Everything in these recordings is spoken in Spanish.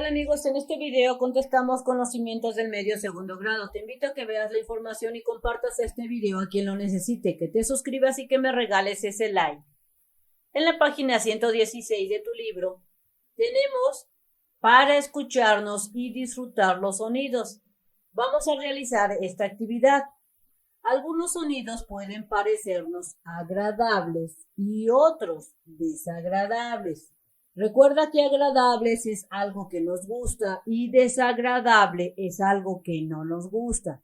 Hola amigos, en este video contestamos conocimientos del medio segundo grado. Te invito a que veas la información y compartas este video a quien lo necesite, que te suscribas y que me regales ese like. En la página 116 de tu libro tenemos para escucharnos y disfrutar los sonidos. Vamos a realizar esta actividad. Algunos sonidos pueden parecernos agradables y otros desagradables. Recuerda que agradables es algo que nos gusta y desagradable es algo que no nos gusta.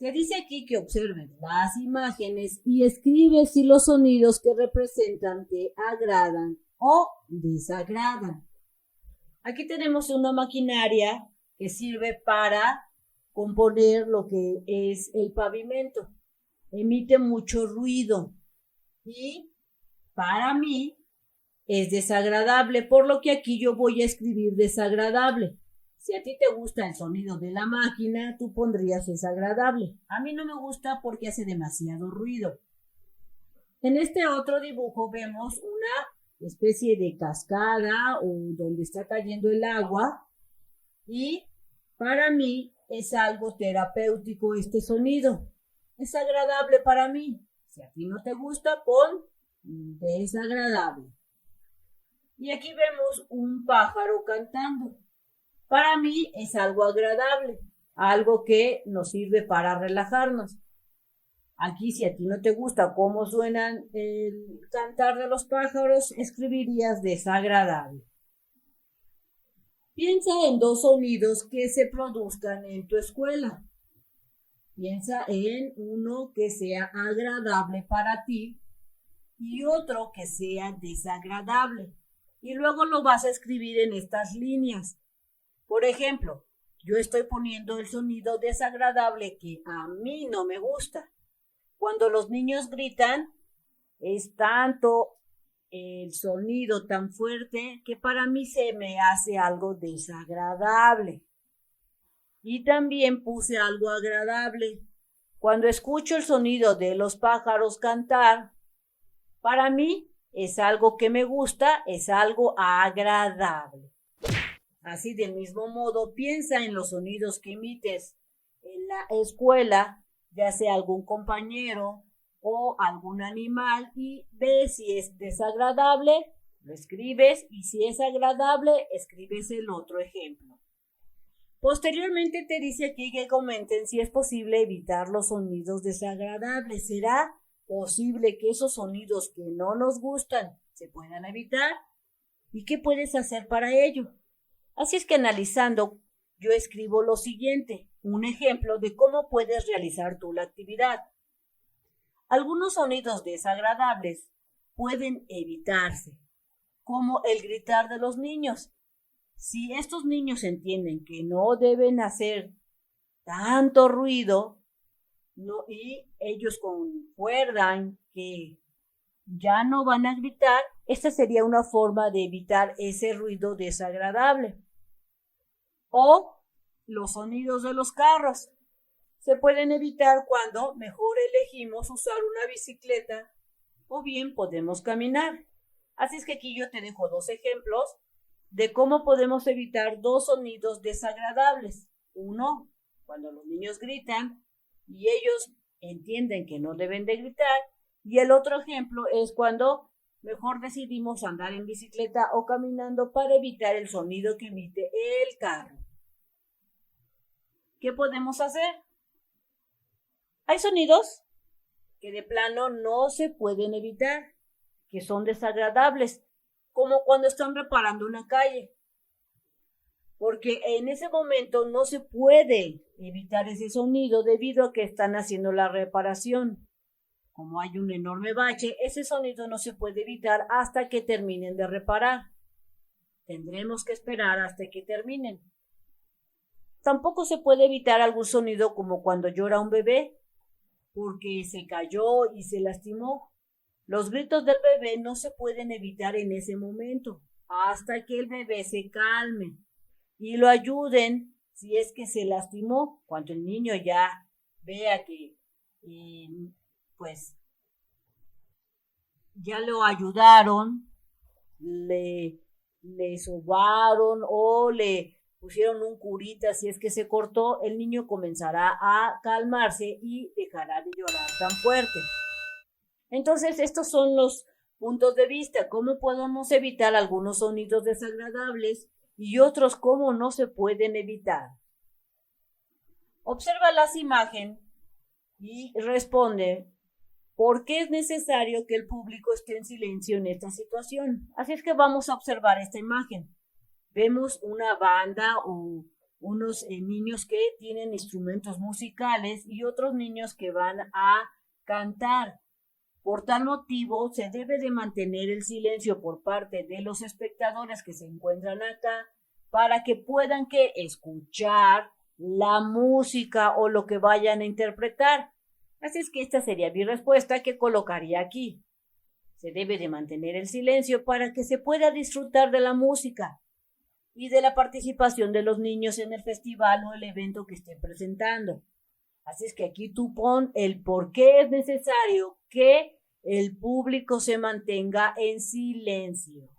Te dice aquí que observes las imágenes y escribe si los sonidos que representan te agradan o desagradan. Aquí tenemos una maquinaria que sirve para componer lo que es el pavimento. Emite mucho ruido y para mí es desagradable, por lo que aquí yo voy a escribir desagradable. Si a ti te gusta el sonido de la máquina, tú pondrías desagradable. A mí no me gusta porque hace demasiado ruido. En este otro dibujo vemos una especie de cascada o donde está cayendo el agua y para mí es algo terapéutico este sonido. Es agradable para mí. Si a ti no te gusta, pon desagradable. Y aquí vemos un pájaro cantando. Para mí es algo agradable, algo que nos sirve para relajarnos. Aquí, si a ti no te gusta cómo suenan el cantar de los pájaros, escribirías desagradable. Piensa en dos sonidos que se produzcan en tu escuela. Piensa en uno que sea agradable para ti y otro que sea desagradable. Y luego lo vas a escribir en estas líneas. Por ejemplo, yo estoy poniendo el sonido desagradable que a mí no me gusta. Cuando los niños gritan, es tanto el sonido tan fuerte que para mí se me hace algo desagradable. Y también puse algo agradable. Cuando escucho el sonido de los pájaros cantar, para mí es algo que me gusta, es algo agradable. Así del mismo modo, piensa en los sonidos que emites en la escuela, ya sea algún compañero o algún animal, y ve si es desagradable, lo escribes, y si es agradable, escribes el otro ejemplo. Posteriormente te dice aquí que comenten si es posible evitar los sonidos desagradables. ¿Será posible que esos sonidos que no nos gustan se puedan evitar? ¿Y qué puedes hacer para ello? Así es que analizando, yo escribo lo siguiente, un ejemplo de cómo puedes realizar tú la actividad. Algunos sonidos desagradables pueden evitarse, como el gritar de los niños. Si estos niños entienden que no deben hacer tanto ruido, y ellos concuerdan que ya no van a gritar, esta sería una forma de evitar ese ruido desagradable. O los sonidos de los carros se pueden evitar cuando mejor elegimos usar una bicicleta o bien podemos caminar. Así es que aquí yo te dejo dos ejemplos de cómo podemos evitar dos sonidos desagradables. Uno, cuando los niños gritan y ellos entienden que no deben de gritar. Y el otro ejemplo es cuando mejor decidimos andar en bicicleta o caminando para evitar el sonido que emite el carro. ¿Qué podemos hacer? Hay sonidos que de plano no se pueden evitar, que son desagradables, como cuando están reparando una calle. Porque en ese momento no se puede evitar ese sonido debido a que están haciendo la reparación. Como hay un enorme bache, ese sonido no se puede evitar hasta que terminen de reparar. Tendremos que esperar hasta que terminen. Tampoco se puede evitar algún sonido como cuando llora un bebé, porque se cayó y se lastimó. Los gritos del bebé no se pueden evitar en ese momento, hasta que el bebé se calme y lo ayuden si es que se lastimó. Cuando el niño ya vea que pues ya lo ayudaron, le le sobaron o le pusieron un curita si es que se cortó, el niño comenzará a calmarse y dejará de llorar tan fuerte. Entonces, estos son los puntos de vista, cómo podemos evitar algunos sonidos desagradables y otros cómo no se pueden evitar. Observa las imágenes y responde por qué es necesario que el público esté en silencio en esta situación. Así es que vamos a observar esta imagen. Vemos una banda o unos niños que tienen instrumentos musicales y otros niños que van a cantar. Por tal motivo, se debe de mantener el silencio por parte de los espectadores que se encuentran acá para que puedan escuchar la música o lo que vayan a interpretar. Así es que esta sería mi respuesta que colocaría aquí. Se debe de mantener el silencio para que se pueda disfrutar de la música y de la participación de los niños en el festival o el evento que estén presentando. Así es que aquí tú pon el por qué es necesario que el público se mantenga en silencio.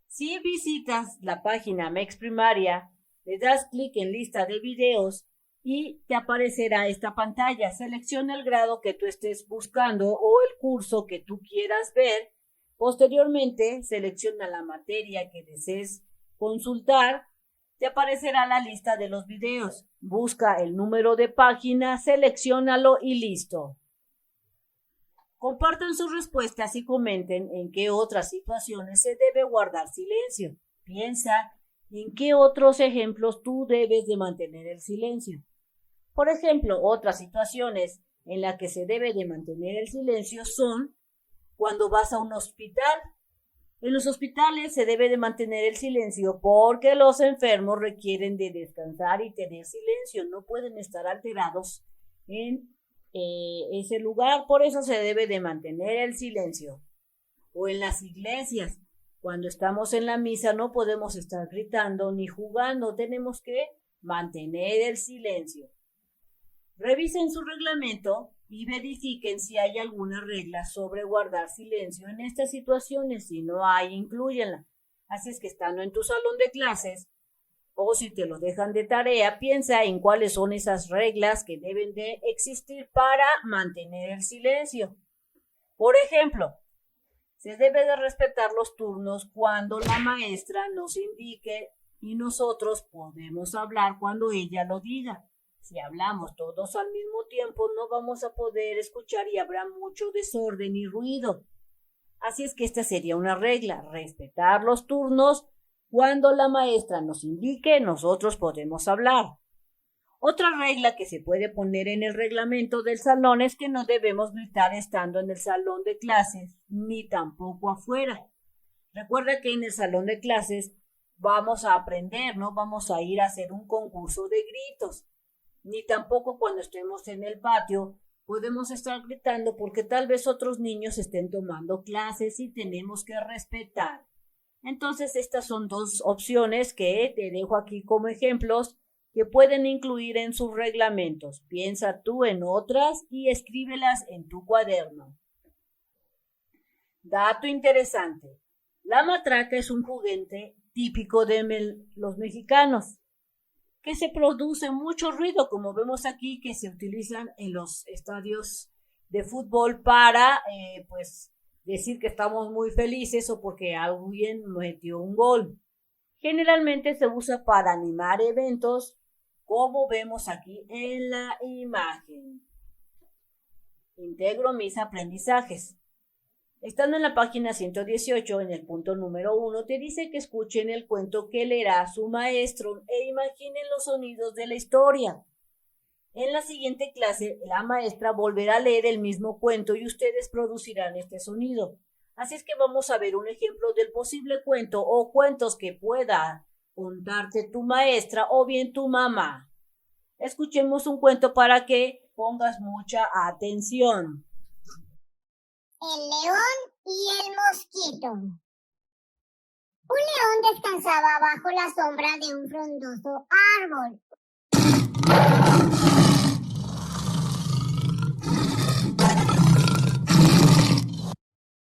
Si visitas la página MEX Primaria, le das clic en lista de videos y te aparecerá esta pantalla. Selecciona el grado que tú estés buscando o el curso que tú quieras ver. Posteriormente, selecciona la materia que desees consultar. Te aparecerá la lista de los videos. Busca el número de página, selecciónalo y listo. Compartan sus respuestas y comenten en qué otras situaciones se debe guardar silencio. Piensa en qué otros ejemplos tú debes de mantener el silencio. Por ejemplo, otras situaciones en las que se debe de mantener el silencio son cuando vas a un hospital. En los hospitales se debe de mantener el silencio porque los enfermos requieren de descansar y tener silencio. No pueden estar alterados en ese lugar, por eso se debe de mantener el silencio. O en las iglesias, cuando estamos en la misa no podemos estar gritando ni jugando, tenemos que mantener el silencio. Revisen su reglamento y verifiquen si hay alguna regla sobre guardar silencio en estas situaciones. Si no hay, inclúyenla. Así es que estando en tu salón de clases o si te lo dejan de tarea, piensa en cuáles son esas reglas que deben de existir para mantener el silencio. Por ejemplo, se debe de respetar los turnos cuando la maestra nos indique y nosotros podemos hablar cuando ella lo diga. Si hablamos todos al mismo tiempo, no vamos a poder escuchar y habrá mucho desorden y ruido. Así es que esta sería una regla, respetar los turnos. Cuando la maestra nos indique, nosotros podemos hablar. Otra regla que se puede poner en el reglamento del salón es que no debemos gritar estando en el salón de clases, ni tampoco afuera. Recuerda que en el salón de clases vamos a aprender, no vamos a ir a hacer un concurso de gritos. Ni tampoco cuando estemos en el patio podemos estar gritando porque tal vez otros niños estén tomando clases y tenemos que respetar. Entonces, estas son dos opciones que te dejo aquí como ejemplos que pueden incluir en sus reglamentos. Piensa tú en otras y escríbelas en tu cuaderno. Dato interesante. La matraca es un juguete típico de los mexicanos, que se produce mucho ruido, como vemos aquí, que se utilizan en los estadios de fútbol para, decir que estamos muy felices o porque alguien metió un gol. Generalmente se usa para animar eventos, como vemos aquí en la imagen. Integro mis aprendizajes. Estando en la página 118, en el punto número 1, te dice que escuchen el cuento que leerá su maestro e imaginen los sonidos de la historia. En la siguiente clase, la maestra volverá a leer el mismo cuento y ustedes producirán este sonido. Así es que vamos a ver un ejemplo del posible cuento o cuentos que pueda contarte tu maestra o bien tu mamá. Escuchemos un cuento para que pongas mucha atención. El león y el mosquito. Un león descansaba bajo la sombra de un frondoso árbol.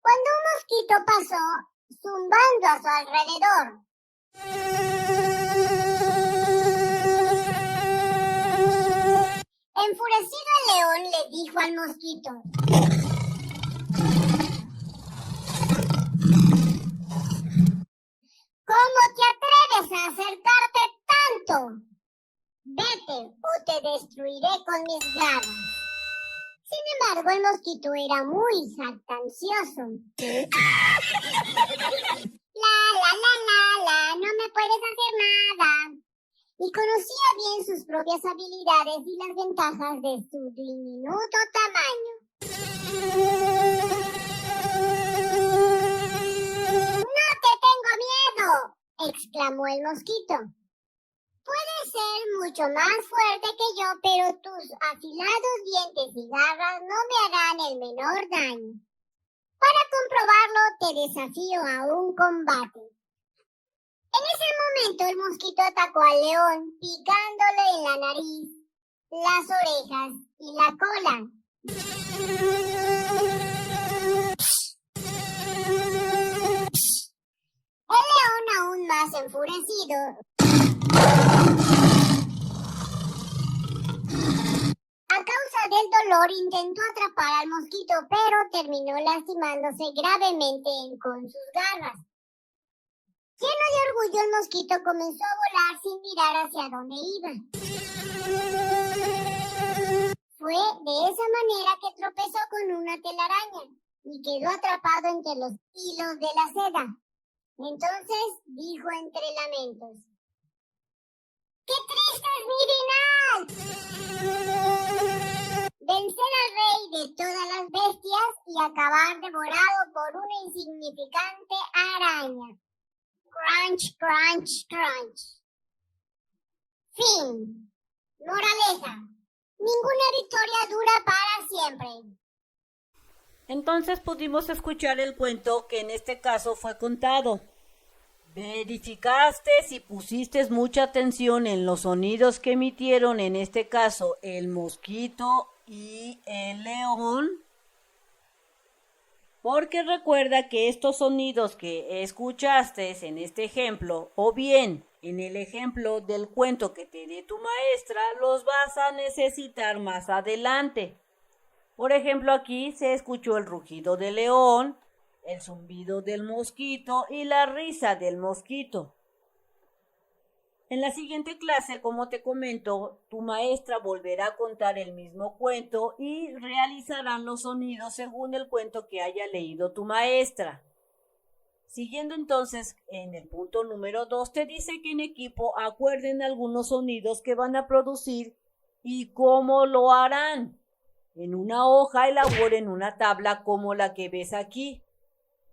Cuando un mosquito pasó zumbando a su alrededor. Enfurecido el león le dijo al mosquito: ¿cómo te atreves a acercarte tanto? Vete o te destruiré con mis garras. Sin embargo, el mosquito era muy jactancioso. No me puedes hacer nada. Y conocía bien sus propias habilidades y las ventajas de su diminuto tamaño. ¡No te tengo miedo!, exclamó el mosquito. Puedes ser mucho más fuerte que yo, pero tus afilados dientes y garras no me harán el menor daño. Para comprobarlo, te desafío a un combate. En ese momento, el mosquito atacó al león, picándole en la nariz, las orejas y la cola. El león, aún más enfurecido, a causa del dolor, intentó atrapar al mosquito, pero terminó lastimándose gravemente con sus garras. Lleno de orgullo, el mosquito comenzó a volar sin mirar hacia dónde iba. Fue de esa manera que tropezó con una telaraña y quedó atrapado entre los hilos de la seda. Entonces dijo entre lamentos: ¡qué triste es mi final! Vencer al rey de todas las bestias y acabar devorado por una insignificante araña. Crunch, crunch, crunch. Fin. Moraleja: ninguna victoria dura para siempre. Entonces pudimos escuchar el cuento que en este caso fue contado. ¿Verificaste si pusiste mucha atención en los sonidos que emitieron, en este caso, el mosquito y el león? Porque recuerda que estos sonidos que escuchaste en este ejemplo, o bien en el ejemplo del cuento que te dé tu maestra, los vas a necesitar más adelante. Por ejemplo, aquí se escuchó el rugido del león, el zumbido del mosquito y la risa del mosquito. En la siguiente clase, como te comento, tu maestra volverá a contar el mismo cuento y realizarán los sonidos según el cuento que haya leído tu maestra. Siguiendo entonces, en el punto número 2, te dice que en equipo acuerden algunos sonidos que van a producir y cómo lo harán. En una hoja elaboren una tabla como la que ves aquí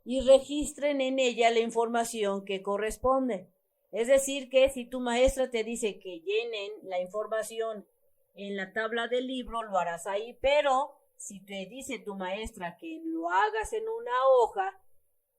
y registren en ella la información que corresponde. Es decir, que si tu maestra te dice que llenen la información en la tabla del libro, lo harás ahí, pero si te dice tu maestra que lo hagas en una hoja,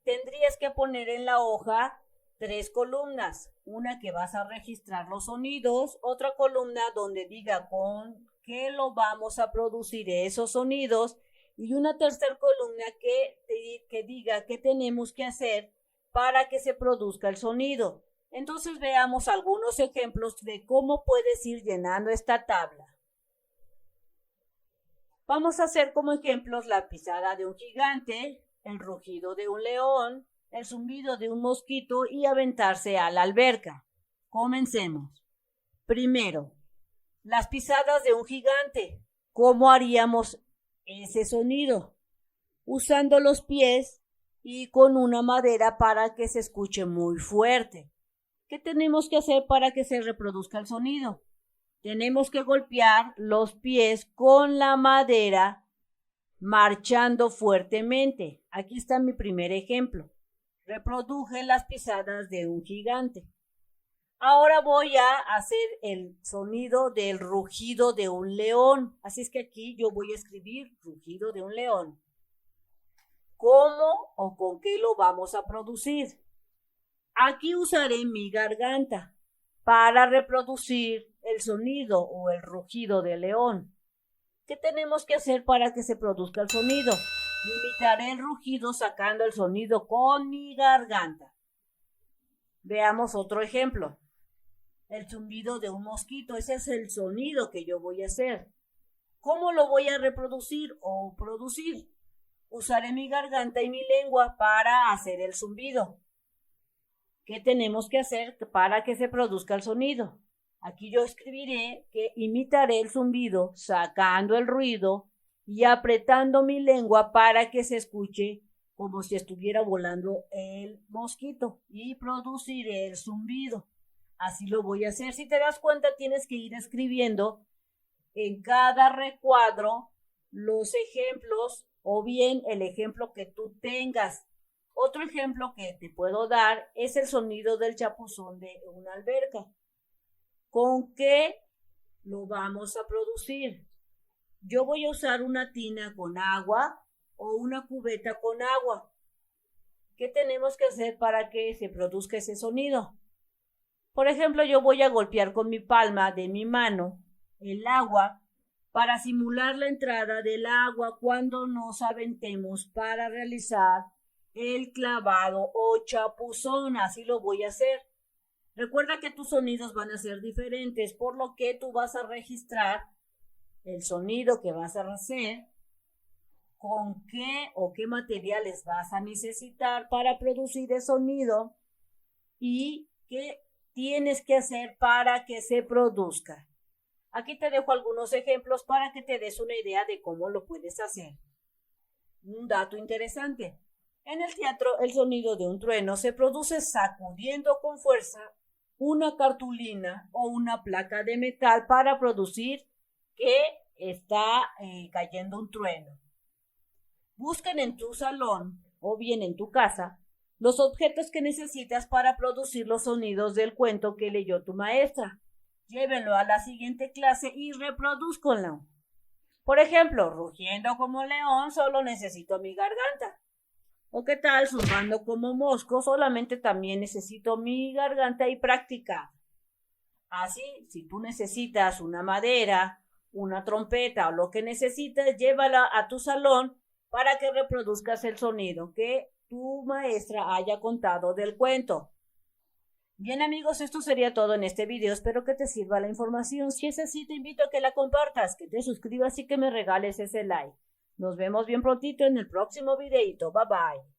tendrías que poner en la hoja 3 columnas, una que vas a registrar los sonidos, otra columna donde diga con qué lo vamos a producir esos sonidos, y una tercera columna que diga qué tenemos que hacer para que se produzca el sonido. Entonces veamos algunos ejemplos de cómo puedes ir llenando esta tabla. Vamos a hacer como ejemplos la pisada de un gigante, el rugido de un león, el zumbido de un mosquito y aventarse a la alberca. Comencemos. Primero, las pisadas de un gigante. ¿Cómo haríamos ese sonido? Usando los pies y con una madera para que se escuche muy fuerte. ¿Qué tenemos que hacer para que se reproduzca el sonido? Tenemos que golpear los pies con la madera marchando fuertemente. Aquí está mi primer ejemplo. Reproduje las pisadas de un gigante. Ahora voy a hacer el sonido del rugido de un león. Así es que aquí yo voy a escribir rugido de un león. ¿Cómo o con qué lo vamos a producir? Aquí usaré mi garganta para reproducir el sonido o el rugido del león. ¿Qué tenemos que hacer para que se produzca el sonido? Imitaré el rugido sacando el sonido con mi garganta. Veamos otro ejemplo. El zumbido de un mosquito, ese es el sonido que yo voy a hacer. ¿Cómo lo voy a reproducir o producir? Usaré mi garganta y mi lengua para hacer el zumbido. ¿Qué tenemos que hacer para que se produzca el sonido? Aquí yo escribiré que imitaré el zumbido sacando el ruido y apretando mi lengua para que se escuche como si estuviera volando el mosquito y produciré el zumbido. Así lo voy a hacer. Si te das cuenta, tienes que ir escribiendo en cada recuadro los ejemplos o bien el ejemplo que tú tengas. Otro ejemplo que te puedo dar es el sonido del chapuzón de una alberca. ¿Con qué lo vamos a producir? Yo voy a usar una tina con agua o una cubeta con agua. ¿Qué tenemos que hacer para que se produzca ese sonido? Por ejemplo, yo voy a golpear con mi palma de mi mano el agua para simular la entrada del agua cuando nos aventemos para realizar el clavado o chapuzón. Así lo voy a hacer. Recuerda que tus sonidos van a ser diferentes, por lo que tú vas a registrar el sonido que vas a hacer, con qué o qué materiales vas a necesitar para producir el sonido y qué tienes que hacer para que se produzca. Aquí te dejo algunos ejemplos para que te des una idea de cómo lo puedes hacer. Un dato interesante. En el teatro, el sonido de un trueno se produce sacudiendo con fuerza una cartulina o una placa de metal para producir que está cayendo un trueno. Busquen en tu salón o bien en tu casa los objetos que necesitas para producir los sonidos del cuento que leyó tu maestra. Llévenlo a la siguiente clase y reproduzcanlo. Por ejemplo, rugiendo como león, solo necesito mi garganta. ¿O qué tal? Zumbando como mosco, solamente también necesito mi garganta y práctica. Así, si tú necesitas una madera, una trompeta o lo que necesites, llévala a tu salón para que reproduzcas el sonido que tu maestra haya contado del cuento. Bien amigos, esto sería todo en este video. Espero que te sirva la información. Si es así, te invito a que la compartas, que te suscribas y que me regales ese like. Nos vemos bien prontito en el próximo videito. Bye bye.